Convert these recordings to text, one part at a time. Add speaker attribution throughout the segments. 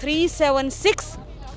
Speaker 1: 376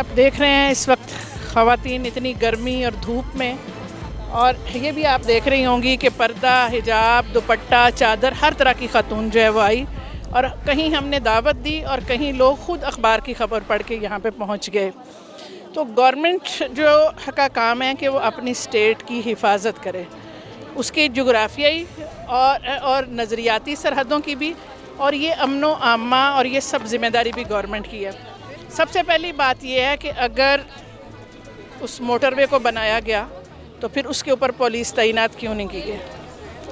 Speaker 2: آپ دیکھ رہے ہیں اس وقت خواتین اتنی گرمی اور دھوپ میں، اور یہ بھی آپ دیکھ رہی ہوں گی کہ پردہ، حجاب، دوپٹہ، چادر، ہر طرح کی خاتون جو ہے وہ آئی، اور کہیں ہم نے دعوت دی اور کہیں لوگ خود اخبار کی خبر پڑھ کے یہاں پہ پہنچ گئے۔ تو گورنمنٹ جو کا کام ہے کہ وہ اپنی اسٹیٹ کی حفاظت کرے، اس کی جغرافیائی اور نظریاتی سرحدوں کی بھی، اور یہ امن و عامہ اور یہ سب ذمہ داری بھی گورنمنٹ کی ہے۔ سب سے پہلی بات یہ ہے کہ اگر اس موٹر وے کو بنایا گیا تو پھر اس کے اوپر پولیس تعینات کیوں نہیں کی گئی،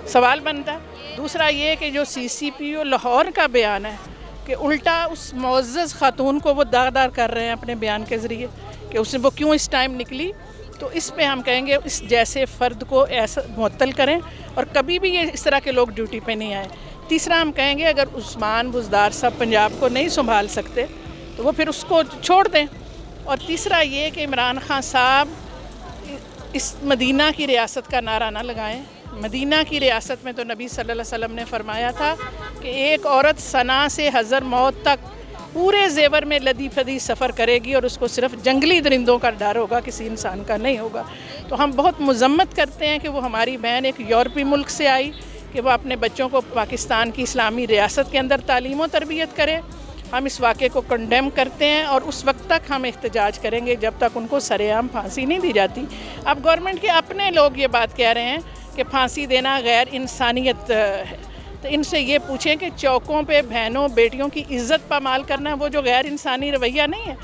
Speaker 2: سوال بنتا ہے۔ دوسرا یہ کہ جو سی سی پی او لاہور کا بیان ہے کہ الٹا اس معزز خاتون کو وہ داغدار کر رہے ہیں اپنے بیان کے ذریعے کہ وہ کیوں اس ٹائم نکلی، تو اس پہ ہم کہیں گے اس جیسے فرد کو ایسا معطل کریں اور کبھی بھی یہ اس طرح کے لوگ ڈیوٹی پہ نہیں آئیں۔ تیسرا ہم کہیں گے اگر عثمان بزدار صاحب پنجاب کو نہیں سنبھال سکتے تو وہ پھر اس کو چھوڑ دیں۔ اور تیسرا یہ کہ عمران خان صاحب اس مدینہ کی ریاست کا نعرہ نہ لگائیں۔ مدینہ کی ریاست میں تو نبی صلی اللہ علیہ وسلم نے فرمایا تھا کہ ایک عورت صنع سے حضر موت تک پورے زیور میں لدی پھدی سفر کرے گی اور اس کو صرف جنگلی درندوں کا ڈر ہوگا، کسی انسان کا نہیں ہوگا۔ تو ہم بہت مذمت کرتے ہیں کہ وہ ہماری بہن ایک یورپی ملک سے آئی کہ وہ اپنے بچوں کو پاکستان کی اسلامی ریاست کے اندر تعلیم و تربیت کرے۔ ہم اس واقعے کو کنڈیم کرتے ہیں اور اس وقت تک ہم احتجاج کریں گے جب تک ان کو سرے عام پھانسی نہیں دی جاتی۔ اب گورنمنٹ کے اپنے لوگ یہ بات کہہ رہے ہیں کہ پھانسی دینا غیر انسانیت ہے، تو ان سے یہ پوچھیں کہ چوکوں پہ بہنوں بیٹیوں کی عزت پامال کرنا وہ جو غیر انسانی رویہ نہیں ہے؟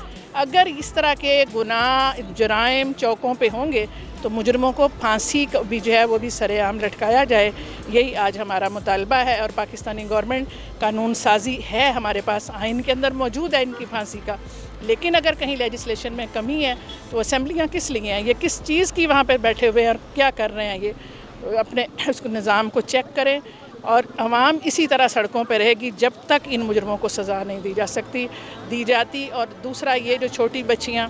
Speaker 2: اگر اس طرح کے گناہ جرائم چوکوں پہ ہوں گے تو مجرموں کو پھانسی بھی جو ہے وہ بھی سرے عام لٹکایا جائے۔ یہی آج ہمارا مطالبہ ہے، اور پاکستانی گورنمنٹ قانون سازی ہے، ہمارے پاس آئین کے اندر موجود ہے ان کی پھانسی کا، لیکن اگر کہیں لیجسلیشن میں کمی ہے تو اسمبلیاں کس لیے ہیں؟ یہ کس چیز کی وہاں پہ بیٹھے ہوئے ہیں اور کیا کر رہے ہیں؟ یہ اپنے اس کو نظام کو چیک کریں، اور عوام اسی طرح سڑکوں پہ رہے گی جب تک ان مجرموں کو سزا نہیں دی جاتی۔ اور دوسرا یہ جو چھوٹی بچیاں،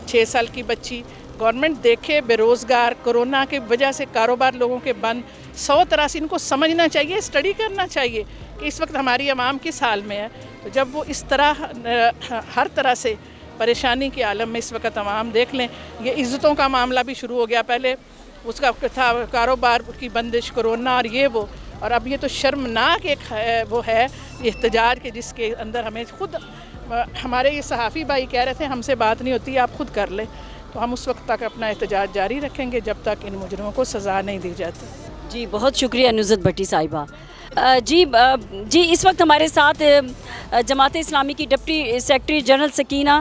Speaker 2: 6 سال کی بچی، گورنمنٹ دیکھے بے روزگار، کرونا کی وجہ سے کاروبار لوگوں کے بند، 100 طرح سے ان کو سمجھنا چاہیے، اسٹڈی کرنا چاہیے کہ اس وقت ہماری عوام کس حال میں ہے۔ تو جب وہ اس طرح ہر طرح سے پریشانی کے عالم میں اس وقت عوام دیکھ لیں، یہ عزتوں کا معاملہ بھی شروع ہو گیا، پہلے اس کا تھا کاروبار کی بندش، کرونا اور یہ وہ، اور اب یہ تو شرمناک ایک وہ ہے احتجاج کے جس کے اندر ہمیں خود ہمارے یہ صحافی بھائی کہہ رہے تھے ہم سے بات نہیں ہوتی، آپ خود کر لیں، تو ہم اس وقت تک اپنا احتجاج جاری رکھیں گے جب تک ان مجرموں کو سزا نہیں دی جاتی۔
Speaker 3: جی بہت شکریہ نصرت بھٹی صاحبہ۔ جی اس وقت ہمارے ساتھ جماعت اسلامی کی ڈپٹی سیکرٹری جنرل سکینہ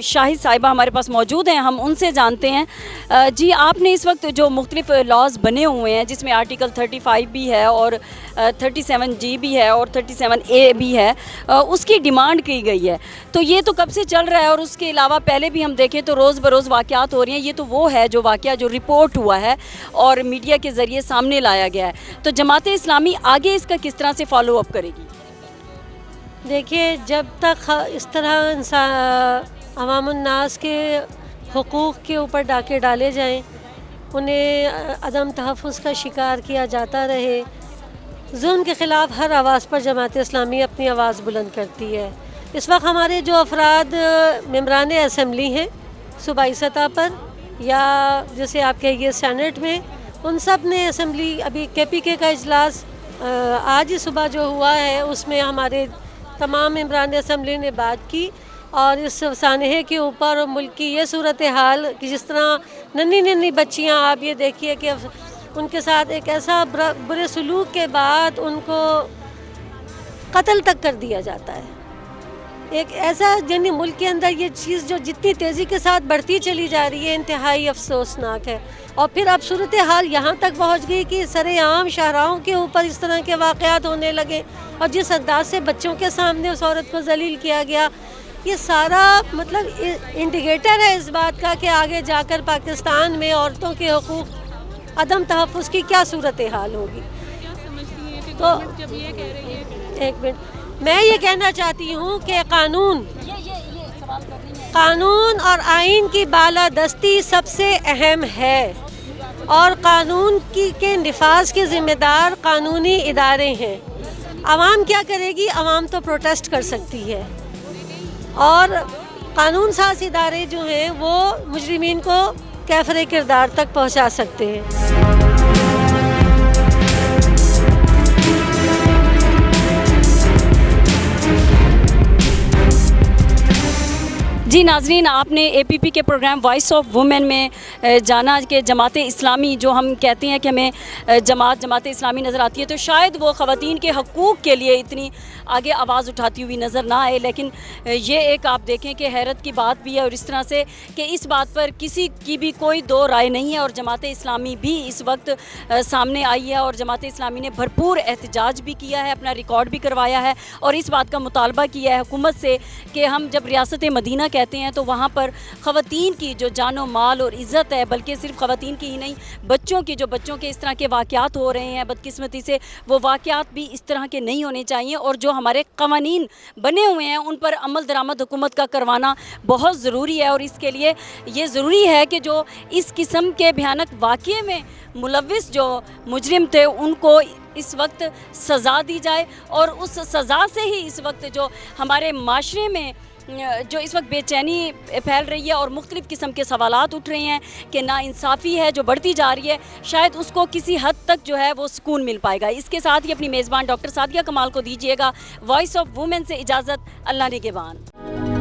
Speaker 3: شاہد صاحبہ ہمارے پاس موجود ہیں، ہم ان سے جانتے ہیں۔ جی آپ نے اس وقت جو مختلف لاز بنے ہوئے ہیں جس میں آرٹیکل 35 بھی ہے اور 37G بھی ہے اور 37A بھی ہے، اس کی ڈیمانڈ کی گئی ہے، تو یہ تو کب سے چل رہا ہے، اور اس کے علاوہ پہلے بھی ہم دیکھیں تو روز بروز واقعات ہو رہی ہیں۔ یہ تو وہ ہے جو واقعہ جو رپورٹ ہوا ہے اور میڈیا کے ذریعے سامنے لایا گیا ہے، تو جماعت اسلامی آگے اس کا کس طرح سے فالو اپ کرے گی؟
Speaker 4: دیکھیے، جب تک اس طرح عوام الناس کے حقوق کے اوپر ڈاکے ڈالے جائیں، انہیں عدم تحفظ کا شکار کیا جاتا رہے، ظلم کے خلاف ہر آواز پر جماعت اسلامی اپنی آواز بلند کرتی ہے۔ اس وقت ہمارے جو افراد ممبران اسمبلی ہیں صوبائی سطح پر یا جیسے آپ کہیے سینٹ میں، ان سب نے اسمبلی ابھی KPK کا اجلاس آج ہی صبح جو ہوا ہے اس میں ہمارے تمام ممبران اسمبلی نے بات کی، اور اس سانحے کے اوپر ملک کی یہ صورتحال کہ جس طرح ننھی بچیاں، آپ یہ دیکھیے کہ ان کے ساتھ ایک ایسا برے سلوک کے بعد ان کو قتل تک کر دیا جاتا ہے، ایک ایسا یعنی ملک کے اندر یہ چیز جو جتنی تیزی کے ساتھ بڑھتی چلی جا رہی ہے انتہائی افسوسناک ہے۔ اور پھر اب صورتحال یہاں تک پہنچ گئی کہ سرے عام شاہراہوں کے اوپر اس طرح کے واقعات ہونے لگے، اور جس انداز سے بچوں کے سامنے اس عورت کو ذلیل کیا گیا، یہ سارا مطلب انڈیکیٹر ہے اس بات کا کہ آگے جا کر پاکستان میں عورتوں کے حقوق عدم تحفظ کی کیا صورتحال ہوگی۔ تو ایک منٹ، میں یہ کہنا چاہتی ہوں کہ قانون اور آئین کی بالادستی سب سے اہم ہے، اور قانون کے نفاذ کے ذمہ دار قانونی ادارے ہیں۔ عوام کیا کرے گی؟ عوام تو پروٹیسٹ کر سکتی ہے، اور قانون ساز ادارے جو ہیں وہ مجرمین کو کیفر کردار تک پہنچا سکتے ہیں۔
Speaker 3: جی ناظرین، آپ نے اے پی پی کے پروگرام وائس آف وومن میں جانا کہ جماعت اسلامی جو ہم کہتے ہیں کہ ہمیں جماعت اسلامی نظر آتی ہے، تو شاید وہ خواتین کے حقوق کے لیے اتنی آگے آواز اٹھاتی ہوئی نظر نہ آئے، لیکن یہ ایک آپ دیکھیں کہ حیرت کی بات بھی ہے، اور اس طرح سے کہ اس بات پر کسی کی بھی کوئی دو رائے نہیں ہے، اور جماعت اسلامی بھی اس وقت سامنے آئی ہے، اور جماعت اسلامی نے بھرپور احتجاج بھی کیا ہے، اپنا ریکارڈ بھی کروایا ہے، اور اس بات کا مطالبہ کیا ہے حکومت سے کہ ہم جب ریاست مدینہ کہتے ہیں تو وہاں پر خواتین کی جو جان و مال اور عزت ہے، بلکہ صرف خواتین کی ہی نہیں، بچوں کے اس طرح کے واقعات ہو رہے ہیں بدقسمتی سے، وہ واقعات بھی اس طرح کے نہیں ہونے چاہیے، اور جو ہمارے قوانین بنے ہوئے ہیں ان پر عمل درآمد حکومت کا کروانا بہت ضروری ہے، اور اس کے لیے یہ ضروری ہے کہ جو اس قسم کے بھیانک واقعے میں ملوث جو مجرم تھے ان کو اس وقت سزا دی جائے، اور اس سزا سے ہی اس وقت جو ہمارے معاشرے میں جو اس وقت بے چینی پھیل رہی ہے اور مختلف قسم کے سوالات اٹھ رہے ہیں کہ ناانصافی ہے جو بڑھتی جا رہی ہے، شاید اس کو کسی حد تک جو ہے وہ سکون مل پائے گا۔ اس کے ساتھ ہی اپنی میزبان ڈاکٹر سعدیہ کمال کو دیجیے گا وائس آف وومن سے اجازت۔ اللہ نگہبان۔